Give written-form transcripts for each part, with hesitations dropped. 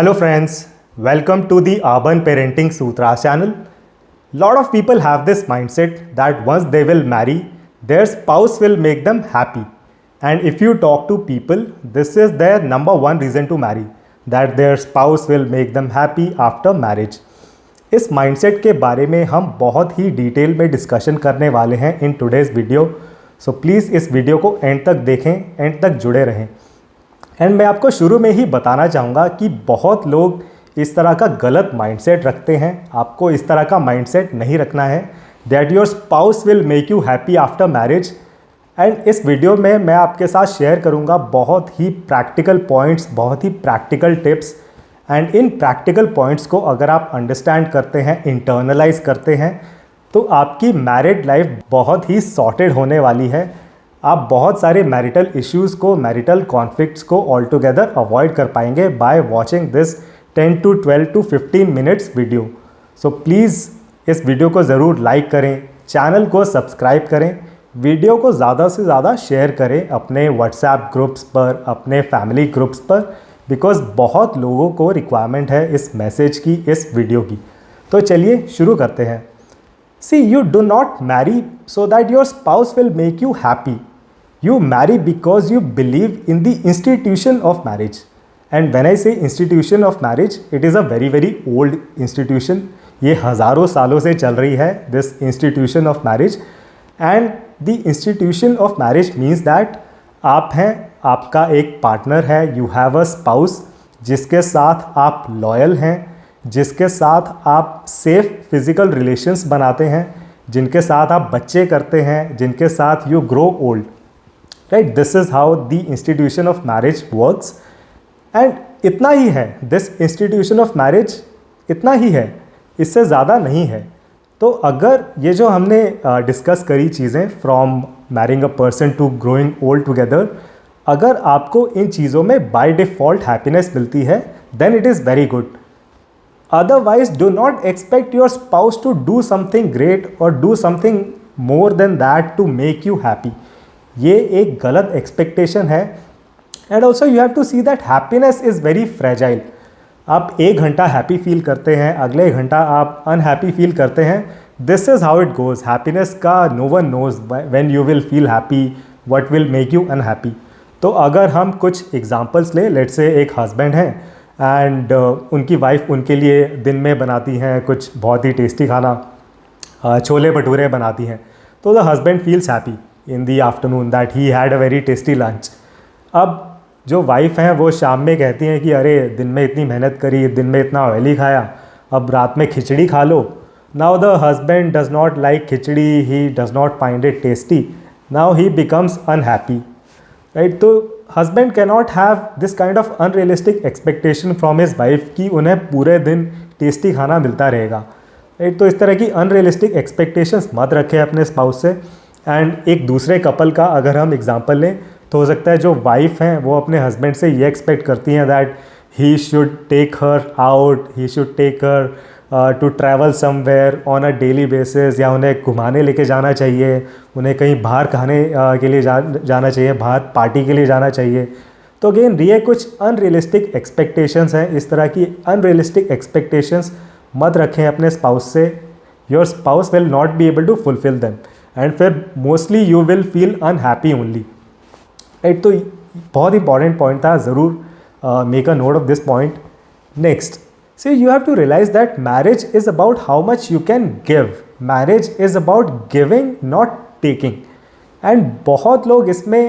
Hello friends, welcome to the Urban Parenting Sutras channel. Lot of people have this mindset that once they will marry, their spouse will make them happy. And if you talk to people, this is their number one reason to marry, that their spouse will make them happy after marriage. इस mindset के बारे में हम बहुत ही detail में discussion करने वाले हैं in today's video. So please इस वीडियो को एंड तक देखें, एंड तक जुड़े रहें. एंड मैं आपको शुरू में ही बताना चाहूँगा कि बहुत लोग इस तरह का गलत माइंडसेट रखते हैं. आपको इस तरह का माइंडसेट नहीं रखना है that your spouse will make you happy after marriage. And इस वीडियो में मैं आपके साथ शेयर करूँगा बहुत ही प्रैक्टिकल पॉइंट्स, बहुत ही practical tips. And in practical points को अगर आप अंडरस्टैंड करते हैं, इंटरनलाइज करते हैं, तो आपकी मैरिड लाइफ बहुत ही सॉर्टेड होने वाली है. आप बहुत सारे मैरिटल इश्यूज़ को, मैरिटल कॉन्फ्लिक्ट्स को ऑल टुगेदर अवॉइड कर पाएंगे by watching this 10 to 12 to 15 minutes video. So please इस वीडियो को ज़रूर लाइक करें, चैनल को सब्सक्राइब करें, वीडियो को ज़्यादा से ज़्यादा शेयर करें अपने व्हाट्सएप ग्रुप्स पर, अपने फैमिली ग्रुप्स पर, बिकॉज़ बहुत लोगों को रिक्वायरमेंट है इस मैसेज की, इस वीडियो की. तो चलिए शुरू करते हैं. See, you do not marry so that your spouse will make you happy. You marry because you believe in the institution of marriage. And when I say institution of marriage, it is a very very old institution. ये हज़ारों सालों से चल रही है this institution of marriage. And the institution of marriage means that आप हैं, आपका एक पार्टनर है, you have a spouse जिसके साथ आप लॉयल हैं, जिसके साथ आप सेफ फिजिकल रिलेशंस बनाते हैं, जिनके साथ आप बच्चे करते हैं, जिनके साथ you grow old. Right, this is how the institution of marriage works. And इतना ही है, दिस इंस्टीट्यूशन ऑफ मैरिज इतना ही है, इससे ज़्यादा नहीं है. तो अगर ये जो हमने डिस्कस करी चीज़ें, from marrying a person to growing old together, अगर आपको इन चीज़ों में बाय डिफ़ॉल्ट हैप्पीनेस मिलती है, then it is very good. Otherwise, do not expect your spouse to do something great or do something more than that to make you happy. ये एक गलत expectation है. And also you have to see that happiness is very fragile. आप एक घंटा happy feel करते हैं, अगले घंटा आप अनहैप्पी फील करते हैं. This is how it goes. Happiness का no one knows when you will feel happy, what will make you unhappy. तो अगर हम कुछ एग्जाम्पल्स लें, लेट्स से एक हस्बैंड है एंड उनकी वाइफ उनके लिए दिन में बनाती हैं कुछ बहुत ही टेस्टी खाना, छोले भटूरे बनाती हैं. तो the husband feels happy in the afternoon that he had a very tasty lunch. अब जो वाइफ हैं वो शाम में कहती हैं कि अरे दिन में इतनी मेहनत करी, दिन में इतना ऑयली खाया, अब रात में खिचड़ी खा लो. Now the husband does not like khichdi, he does not find it tasty. Now he becomes unhappy. Right, तो husband cannot have this kind of unrealistic expectation from his wife कि उन्हें पूरे दिन टेस्टी खाना मिलता रहेगा. राइट, तो इस तरह की अनरियलिस्टिक एक्सपेक्टेशंस मत रखें अपने स्पाउस से. एंड एक दूसरे कपल का अगर हम एग्जांपल लें, तो हो सकता है जो वाइफ हैं वो अपने हस्बैंड से ये एक्सपेक्ट करती हैं that he should take her out, he should take her to travel somewhere on a daily basis, या उन्हें घुमाने लेके जाना चाहिए, उन्हें कहीं बाहर खाने के लिए जाना चाहिए, बाहर पार्टी के लिए जाना चाहिए. तो अगेन ये कुछ अनरियलिस्टिक एक्सपेक्टेशंस हैं. इस तरह की अनरियलिस्टिक एक्सपेक्टेशंस मत रखें अपने स्पाउस से. Your spouse will not be able to fulfil them and फिर mostly you will feel unhappy only. Right, तो बहुत इंपॉर्टेंट पॉइंट था, ज़रूर make a note of this point. Next, see, you have to realize that marriage is about how much you can give. Marriage is about giving, not taking. And बहुत लोग इसमें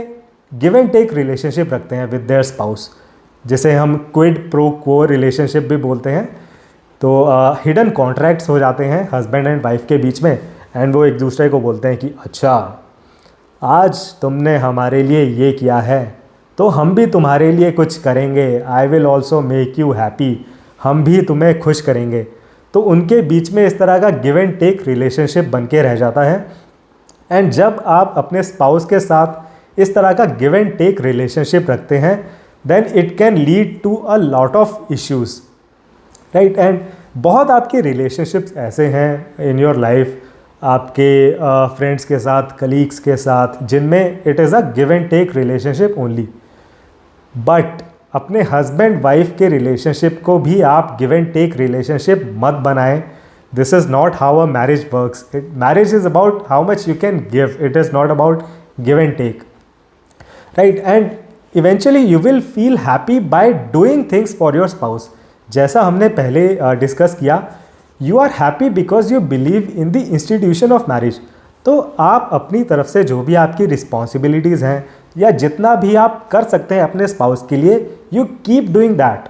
give and take relationship रखते हैं with their spouse, जिसे हम quid pro quo relationship भी बोलते हैं. तो hidden contracts हो जाते हैं husband and wife के बीच में, and वो एक दूसरे को बोलते हैं कि अच्छा आज तुमने हमारे लिए ये किया है तो हम भी तुम्हारे लिए कुछ करेंगे. I will also make you happy. हम भी तुम्हें खुश करेंगे. तो उनके बीच में इस तरह का गिव एंड टेक रिलेशनशिप बन के रह जाता है. एंड जब आप अपने स्पाउस के साथ इस तरह का गिव एंड टेक रिलेशनशिप रखते हैं, then it can lead to a lot of issues. Right, and बहुत आपके रिलेशनशिप्स ऐसे हैं इन योर लाइफ, आपके फ्रेंड्स के साथ, कलीग्स के साथ, जिनमें it is a give and take relationship only. But अपने हस्बैंड वाइफ के रिलेशनशिप को भी आप गिव एंड टेक रिलेशनशिप मत बनाएं. This is not how a marriage works. Marriage is about how much you can give. It is not about give and take, right. And eventually you will feel happy by doing things for your spouse. जैसा हमने पहले discuss किया, you are happy because you believe in the institution of marriage. तो आप अपनी तरफ से जो भी आपकी रिस्पॉन्सिबिलिटीज़ हैं या जितना भी आप कर सकते हैं अपने स्पाउस के लिए, you keep doing that.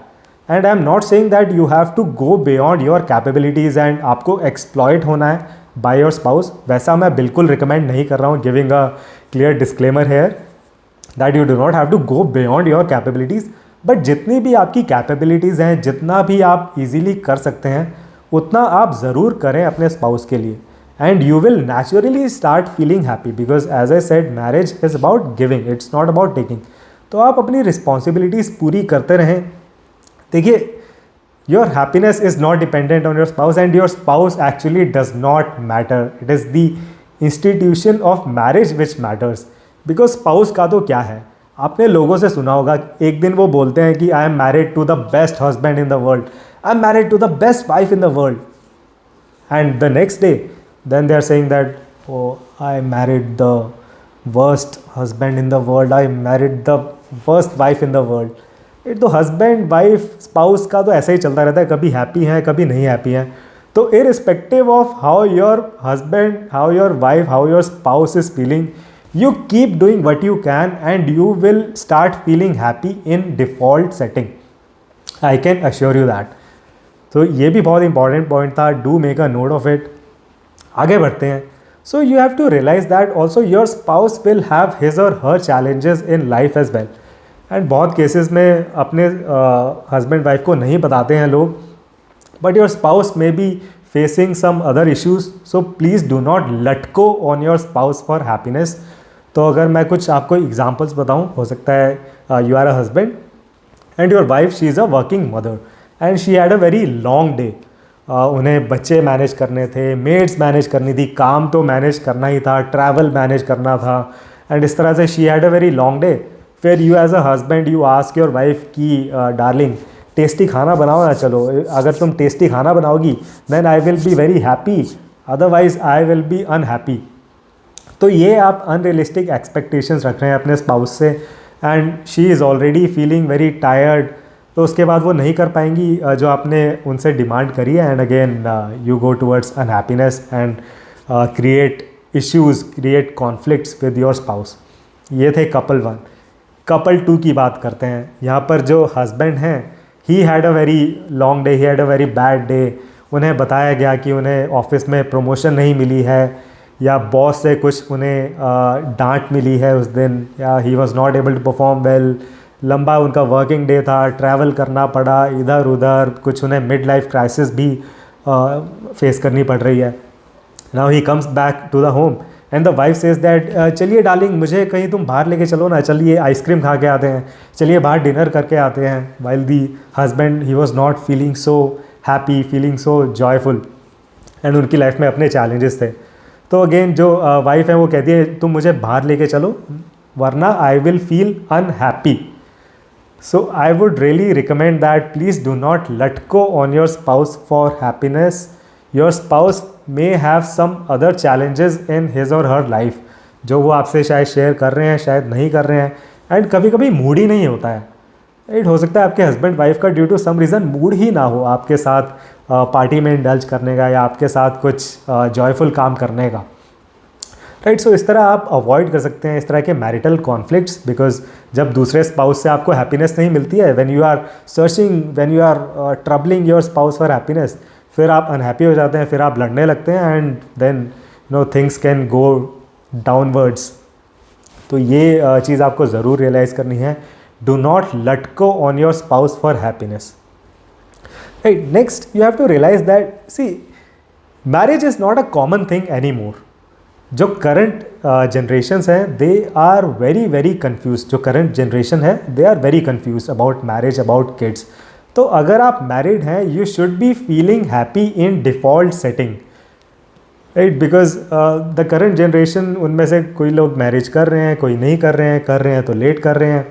And I am not saying that you have to go beyond your capabilities and आपको एक्सप्लॉयट होना है बाय योर स्पाउस. वैसा मैं बिल्कुल रिकमेंड नहीं कर रहा हूँ. Giving a clear disclaimer here that you do not have to go beyond your capabilities. But जितनी भी आपकी कैपेबिलिटीज़ हैं, जितना भी आप इजीली कर सकते हैं, उतना आप ज़रूर करें अपने स्पाउस के लिए. And you will naturally start feeling happy because as I said, marriage is about giving, it's not about taking. तो आप अपनी रिस्पॉन्सिबिलिटीज़ पूरी करते रहें. देखिए, your happiness is not dependent on your spouse and your spouse actually does not matter. It is the institution of marriage which matters. Because spouse का तो क्या है, आपने लोगों से सुना होगा, एक दिन वो बोलते हैं कि I am married to the best husband in the world, I am married to the best wife in the world. And the next day then they are saying that, oh, I married the worst husband in the world, I married the worst wife in the world. तो husband wife spouse का तो ऐसा ही चलता रहता है, कभी happy हैं कभी नहीं हैप्पी हैं. तो irrespective of how your husband, how your wife, how your spouse is feeling, you keep doing what you can and you will start feeling happy in default setting. I can assure you that. तो ये भी बहुत important point था. Do make a note of it. आगे बढ़ते हैं. So you have to realize that also your spouse will have his or her challenges in life as well. And बहुत cases में अपने हस्बैंड वाइफ को नहीं बताते हैं लोग, but your spouse may be facing some other issues. So please do not लटको on your spouse for happiness. तो अगर मैं कुछ आपको एग्जाम्पल्स बताऊँ, हो सकता है you are a husband and your wife, she is a working mother and she had a very long day. उन्हें बच्चे मैनेज करने थे, मेड्स मैनेज करनी थी, काम तो मैनेज करना ही था, ट्रैवल मैनेज करना था. एंड इस तरह से she had a very long day. फिर you as a husband you ask your wife कि डार्लिंग टेस्टी खाना बनाओ ना, चलो अगर तुम टेस्टी खाना बनाओगी then I will be very happy, otherwise I will be unhappy. तो ये आप अनरियलिस्टिक एक्सपेक्टेशंस रख रहे हैं अपने स्पाउस से and she is already feeling very tired. तो उसके बाद वो नहीं कर पाएंगी जो आपने उनसे डिमांड करी है. And again you go towards unhappiness and create issues, create conflicts with your spouse. ये थे कपल 1. कपल 2 की बात करते हैं. यहाँ पर जो हस्बैंड हैं, he had a very long day, he had a very bad day. उन्हें बताया गया कि उन्हें ऑफिस में प्रमोशन नहीं मिली है, या बॉस से कुछ उन्हें डांट मिली है उस दिन, या he was not able to perform well. लंबा उनका वर्किंग डे था, ट्रैवल करना पड़ा इधर उधर, कुछ उन्हें मिड लाइफ क्राइसिस भी फेस करनी पड़ रही है. Now he comes back to the home and the wife says that चलिए डार्लिंग, मुझे कहीं तुम बाहर लेके चलो ना, चलिए आइसक्रीम खा के आते हैं, चलिए बाहर डिनर करके आते हैं. While the husband, he was not feeling so happy, feeling so joyful and उनकी लाइफ में अपने चैलेंजेस थे. तो अगेन जो वाइफ है वो कहती है तुम मुझे बाहर लेके चलो वरना आई will feel unhappy. So I would really recommend that please do not let go on your spouse for happiness. Your spouse may have some other challenges in his or her life जो वो आपसे शायद share कर रहे हैं, शायद नहीं कर रहे हैं. एंड कभी कभी मूड ही नहीं होता है. इट हो सकता है आपके हस्बैंड वाइफ का due to some reason mood ही ना हो आपके साथ पार्टी में इंडल्ज करने का या आपके साथ कुछ जॉयफुल काम करने का. राइट. सो इस तरह आप अवॉइड कर सकते हैं इस तरह के मैरिटल कॉन्फ्लिक्ट्स. बिकॉज जब दूसरे स्पाउस से आपको हैप्पीनेस नहीं मिलती है, when you are searching, when you are troubling your spouse for happiness, फिर आप अनहैप्पी हो जाते हैं, फिर आप लड़ने लगते हैं and then things can go downwards. तो ये चीज़ आपको ज़रूर रियलाइज़ करनी है. Do not let go on your spouse for happiness. Right. Next you have to realize that see marriage is not a common thing any more. जो current generations हैं they are very very confuse. जो current generation है they are very confuse about marriage, about kids. तो अगर आप मैरिड हैं you should be feeling happy in default setting. Right. Because the current generation, उनमें से कोई लोग मैरिज कर रहे हैं, कोई नहीं कर रहे हैं, कर रहे हैं तो लेट कर रहे हैं.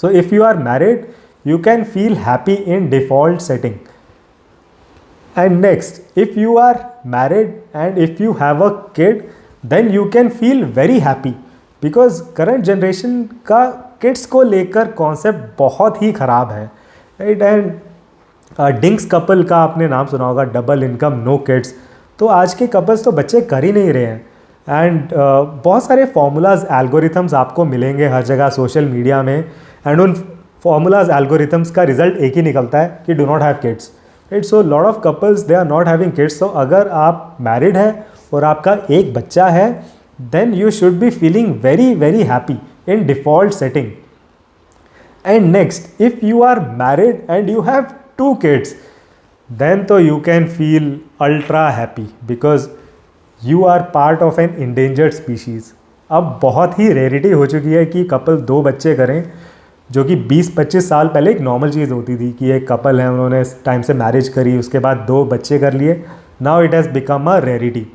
So if you are married you can feel happy in default setting. And next, if you are married and if you have a kid, then you can feel very happy because current generation का kids को लेकर concept बहुत ही ख़राब है, right? And डिंक्स couple का आपने नाम सुना होगा, डबल इनकम नो किड्स. तो आज के कपल्स तो बच्चे कर ही नहीं रहे हैं. एंड बहुत सारे फार्मूलाज एल्गोरिथम्स आपको मिलेंगे हर जगह सोशल मीडिया में, एंड उन फार्मूलाज एल्गोरिथम्स का रिजल्ट एक ही निकलता है कि do not have kids, right? So lot of couples they are not having kids. तो अगर आप मैरिड है और आपका एक बच्चा है, then you should be feeling very very happy in default setting. And next, if you are married and you have 2 kids, then तो you can feel ultra happy because you are part of an endangered species. अब बहुत ही rarity हो चुकी है कि couple 2 बच्चे करें, जो कि 20-25 साल पहले एक नॉर्मल चीज़ होती थी कि एक कपल है, उन्होंने टाइम से मैरिज करी, उसके बाद 2 बच्चे कर लिए. Now it has become a rarity.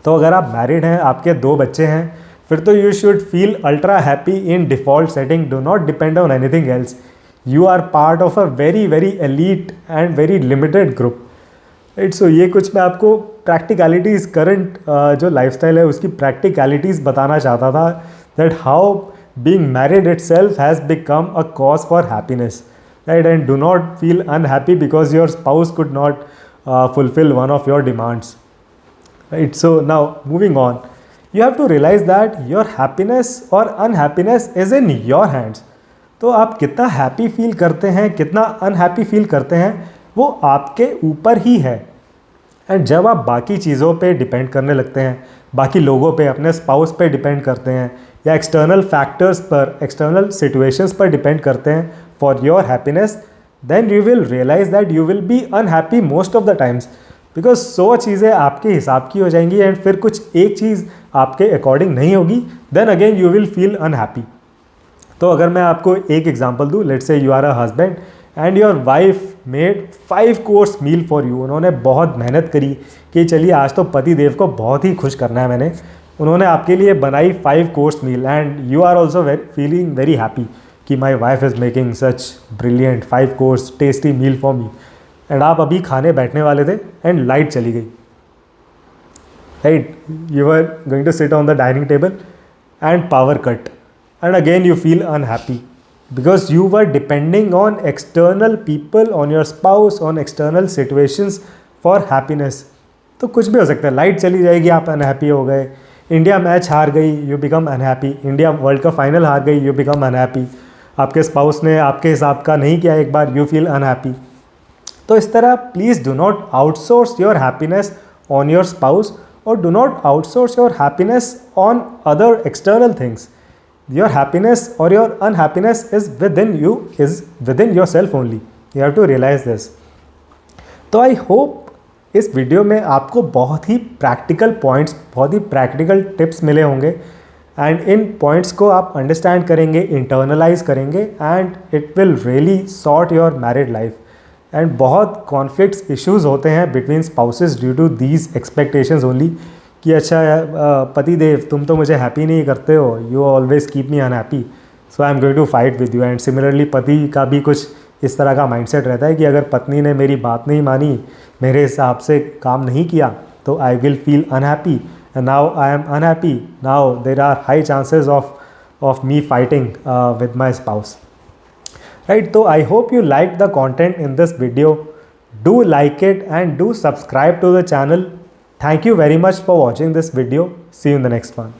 तो अगर आप मैरिड हैं, आपके 2 बच्चे हैं, फिर तो you should feel ultra happy in default setting. Do not depend on anything else. You are part of a very very elite and very limited group, right? So ये कुछ मैं आपको practicalities current जो lifestyle है उसकी practicalities बताना चाहता था, that how being married itself has become a cause for happiness, right? And do not feel unhappy because your spouse could not fulfill one of your demands, right? So now moving on, you have to realize that your happiness or unhappiness is in your hands. तो आप कितना happy feel करते हैं, कितना unhappy feel करते हैं, वो आपके ऊपर ही है. एंड जब आप बाकी चीज़ों पे डिपेंड करने लगते हैं, बाकी लोगों पे, अपने स्पाउस पे डिपेंड करते हैं, या एक्सटर्नल फैक्टर्स पर, एक्सटर्नल सिचुएशंस पर डिपेंड करते हैं for your happiness, then you will realize that you will be unhappy most of the times, because 100 चीज़ें आपके हिसाब की हो जाएंगी एंड फिर कुछ एक चीज़ आपके अकॉर्डिंग नहीं होगी, then again you will feel unhappy. तो अगर मैं आपको एक एग्जांपल दूँ, let's say you are a husband and your wife made 5 course meal for you. उन्होंने बहुत मेहनत करी कि चलिए आज तो पति देव को बहुत ही खुश करना है मैंने. उन्होंने आपके लिए बनाई 5 course meal and you are also feeling very happy कि my wife is making such brilliant 5 course tasty meal for me. And आप अभी खाने बैठने वाले थे एंड लाइट चली गई, right? You are going to sit on the dining table and power cut. And again you feel unhappy because you were depending on external people, on your spouse, on external situations for happiness. तो कुछ भी हो सकता है, light चली जाएगी, आप unhappy हो गए. इंडिया मैच हार गई, you become unhappy. India world cup final हार गई, यू बिकम अनहैप्पी. आपके स्पाउस ने आपके हिसाब का नहीं किया एक बार, यू फील अनहैप्पी. तो इस तरह please do not outsource your happiness on your spouse, और do not outsource your happiness on other external things. Your happiness or your unhappiness is within you, is within yourself only. You have to realize this. तो I hope इस video में आपको बहुत ही practical points, बहुत ही practical tips मिले होंगे, एंड इन पॉइंट्स को आप अंडरस्टैंड करेंगे, इंटरनलाइज करेंगे, and it will really sort your married life. And बहुत कॉन्फ्लिक्ट्स इश्यूज़ होते हैं between spouses due to these expectations only कि अच्छा पति देव तुम तो मुझे हैप्पी नहीं करते हो, you always keep me unhappy, so I am going to fight with you. And similarly पति का भी कुछ इस तरह का माइंडसेट रहता है कि अगर पत्नी ने मेरी बात नहीं मानी, मेरे हिसाब से काम नहीं किया, तो I will feel unhappy, and now I am unhappy, now there are high chances of me fighting with my spouse, right? तो I hope you liked the content in this video. Do like it and do subscribe to the channel. Thank you very much for watching this video. See you in the next one.